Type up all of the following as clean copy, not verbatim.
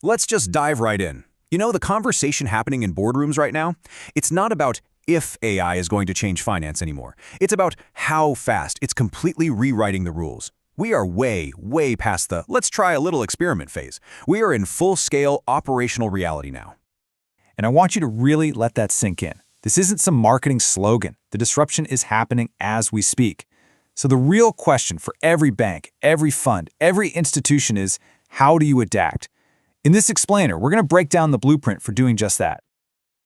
Let's just dive right in. You know, the conversation happening in boardrooms right now, it's not about if AI is going to change finance anymore. It's about how fast it's completely rewriting the rules. We are way past the let's try a little experiment phase. We are in full-scale operational reality now. And I want you to really let that sink in. This isn't some marketing slogan. The disruption is happening as we speak. So the real question for every bank, every fund, every institution is, how do you adapt? In this explainer, we're going to break down the blueprint for doing just that.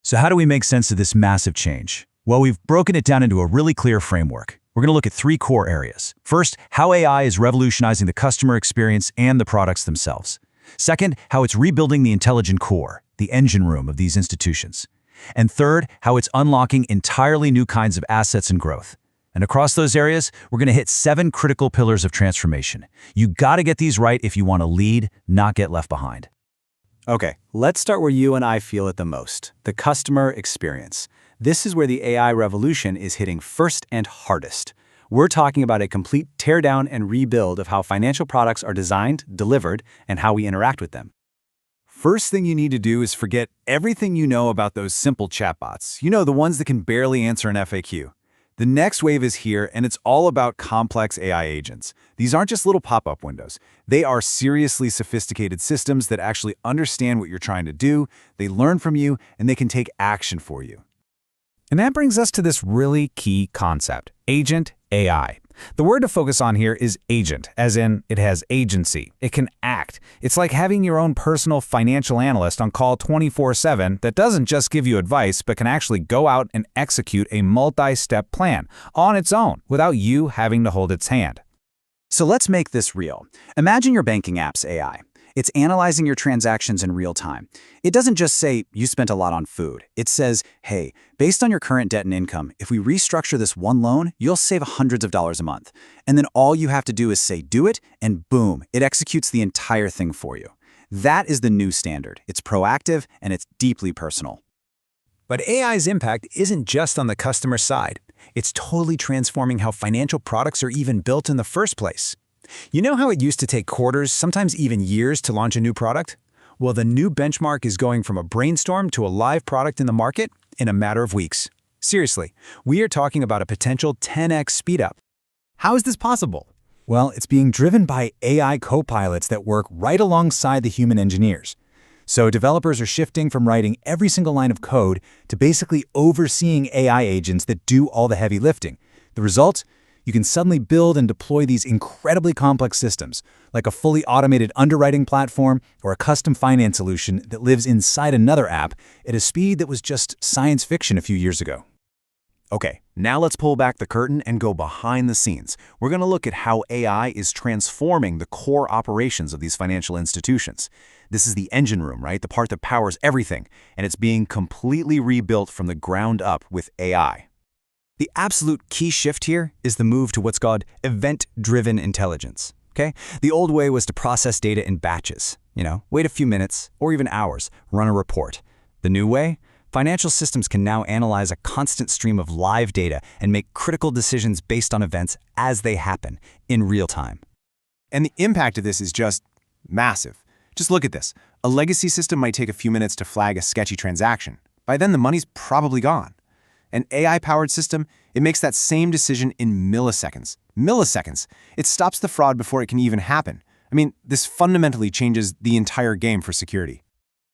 So how do we make sense of this massive change? Well, we've broken it down into a really clear framework. We're going to look at three core areas. First, how AI is revolutionizing the customer experience and the products themselves. Second, how it's rebuilding the intelligent core, the engine room of these institutions. And third, how it's unlocking entirely new kinds of assets and growth. And across those areas, we're going to hit 7 critical pillars of transformation. You got to get these right if you want to lead, not get left behind. Okay, let's start where you and I feel it the most, the customer experience. This is where the AI revolution is hitting first and hardest. We're talking about a complete teardown and rebuild of how financial products are designed, delivered, and how we interact with them. First thing you need to do is forget everything you know about those simple chatbots. You know, the ones that can barely answer an FAQ. The next wave is here, and it's all about complex AI agents. These aren't just little pop-up windows. They are seriously sophisticated systems that actually understand what you're trying to do, they learn from you, and they can take action for you. And that brings us to this really key concept, agent AI. The word to focus on here is agent, as in it has agency. It can act. It's like having your own personal financial analyst on call 24/7 that doesn't just give you advice, but can actually go out and execute a multi-step plan on its own without you having to hold its hand. So let's make this real. Imagine your banking app's AI. It's analyzing your transactions in real time. It doesn't just say, you spent a lot on food. It says, hey, based on your current debt and income, if we restructure this one loan, you'll save hundreds of dollars a month. And then all you have to do is say, do it, and boom, it executes the entire thing for you. That is the new standard. It's proactive, and it's deeply personal. But AI's impact isn't just on the customer side. It's totally transforming how financial products are even built in the first place. You know how it used to take quarters, sometimes even years, to launch a new product? Well, the new benchmark is going from a brainstorm to a live product in the market in a matter of weeks. Seriously, we are talking about a potential 10x speedup. How is this possible? Well, it's being driven by AI co-pilots that work right alongside the human engineers. So developers are shifting from writing every single line of code to basically overseeing AI agents that do all the heavy lifting. The result? You can suddenly build and deploy these incredibly complex systems, like a fully automated underwriting platform or a custom finance solution that lives inside another app at a speed that was just science fiction a few years ago. Okay, now let's pull back the curtain and go behind the scenes. We're going to look at how AI is transforming the core operations of these financial institutions. This is the engine room, right? The part that powers everything, and it's being completely rebuilt from the ground up with AI. The absolute key shift here is the move to what's called event-driven intelligence. Okay? The old way was to process data in batches. Wait a few minutes or even hours, run a report. The new way? Financial systems can now analyze a constant stream of live data and make critical decisions based on events as they happen in real time. And the impact of this is just massive. Just look at this. A legacy system might take a few minutes to flag a sketchy transaction. By then, the money's probably gone. An AI-powered system, it makes that same decision in milliseconds. Milliseconds. It stops the fraud before it can even happen. I mean, this fundamentally changes the entire game for security.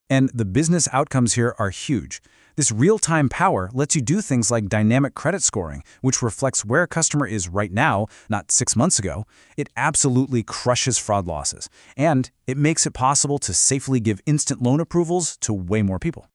And the business outcomes here are huge. This real-time power lets you do things like dynamic credit scoring, which reflects where a customer is right now, not 6 months ago. It absolutely crushes fraud losses. And it makes it possible to safely give instant loan approvals to way more people.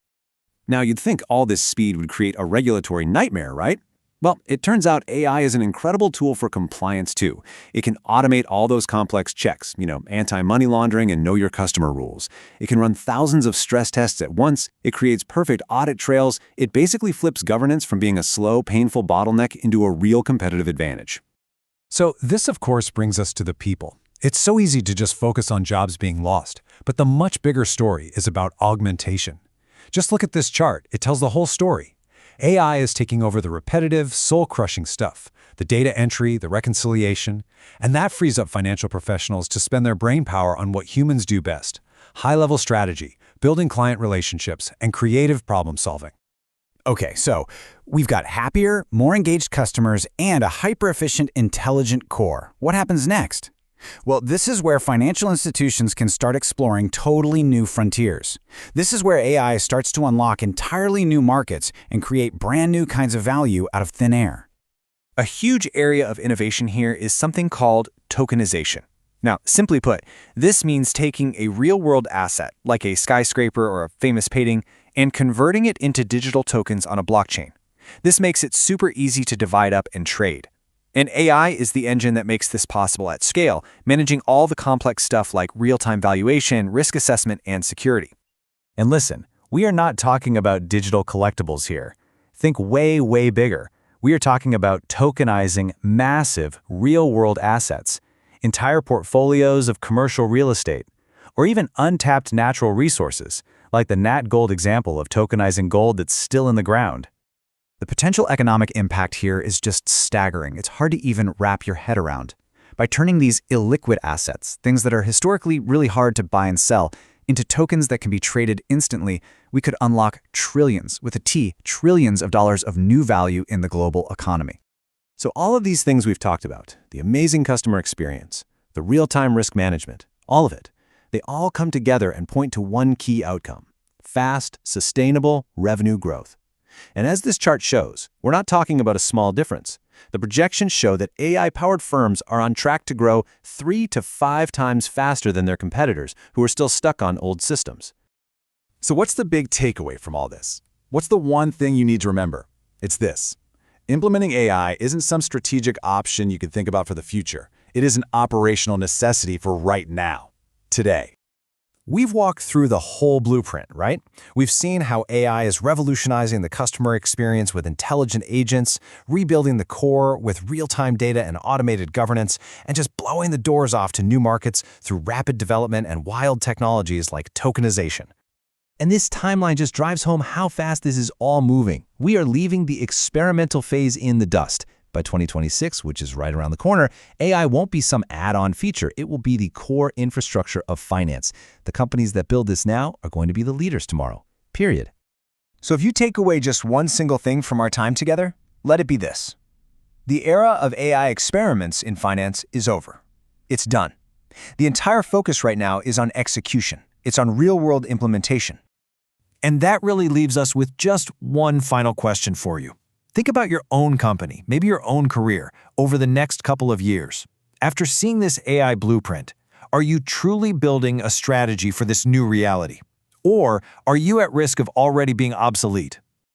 Now, you'd think all this speed would create a regulatory nightmare, right? Well, it turns out AI is an incredible tool for compliance, too. It can automate all those complex checks, anti-money laundering and know your customer rules. It can run thousands of stress tests at once. It creates perfect audit trails. It basically flips governance from being a slow, painful bottleneck into a real competitive advantage. So this, of course, brings us to the people. It's so easy to just focus on jobs being lost, but the much bigger story is about augmentation. Just look at this chart. It tells the whole story. AI is taking over the repetitive, soul-crushing stuff, the data entry, the reconciliation, and that frees up financial professionals to spend their brain power on what humans do best, high-level strategy, building client relationships, and creative problem-solving. Okay, so we've got happier, more engaged customers and a hyper-efficient, intelligent core. What happens next? Well, this is where financial institutions can start exploring totally new frontiers. This is where AI starts to unlock entirely new markets and create brand new kinds of value out of thin air. A huge area of innovation here is something called tokenization. Now, simply put, this means taking a real-world asset, like a skyscraper or a famous painting, and converting it into digital tokens on a blockchain. This makes it super easy to divide up and trade. And AI is the engine that makes this possible at scale, managing all the complex stuff like real-time valuation, risk assessment, and security. And listen, we are not talking about digital collectibles here. Think way, way bigger. We are talking about tokenizing massive, real-world assets, entire portfolios of commercial real estate, or even untapped natural resources, like the Nat Gold example of tokenizing gold that's still in the ground. The potential economic impact here is just staggering. It's hard to even wrap your head around. By turning these illiquid assets, things that are historically really hard to buy and sell, into tokens that can be traded instantly, we could unlock trillions, with a T, trillions of dollars of new value in the global economy. So all of these things we've talked about, the amazing customer experience, the real-time risk management, all of it, they all come together and point to one key outcome: fast, sustainable revenue growth. And as this chart shows, we're not talking about a small difference. The projections show that AI-powered firms are on track to grow 3 to 5 times faster than their competitors who are still stuck on old systems. So what's the big takeaway from all this? What's the one thing you need to remember? It's this. Implementing AI isn't some strategic option you could think about for the future. It is an operational necessity for right now, today. We've walked through the whole blueprint, right? We've seen how AI is revolutionizing the customer experience with intelligent agents, rebuilding the core with real-time data and automated governance, and just blowing the doors off to new markets through rapid development and wild technologies like tokenization. And this timeline just drives home how fast this is all moving. We are leaving the experimental phase in the dust. By 2026, which is right around the corner, AI won't be some add-on feature. It will be the core infrastructure of finance. The companies that build this now are going to be the leaders tomorrow. Period. So if you take away just one single thing from our time together, let it be this. The era of AI experiments in finance is over. It's done. The entire focus right now is on execution. It's on real-world implementation. And that really leaves us with just one final question for you. Think about your own company, maybe your own career, over the next couple of years. After seeing this AI blueprint, are you truly building a strategy for this new reality? Or are you at risk of already being obsolete?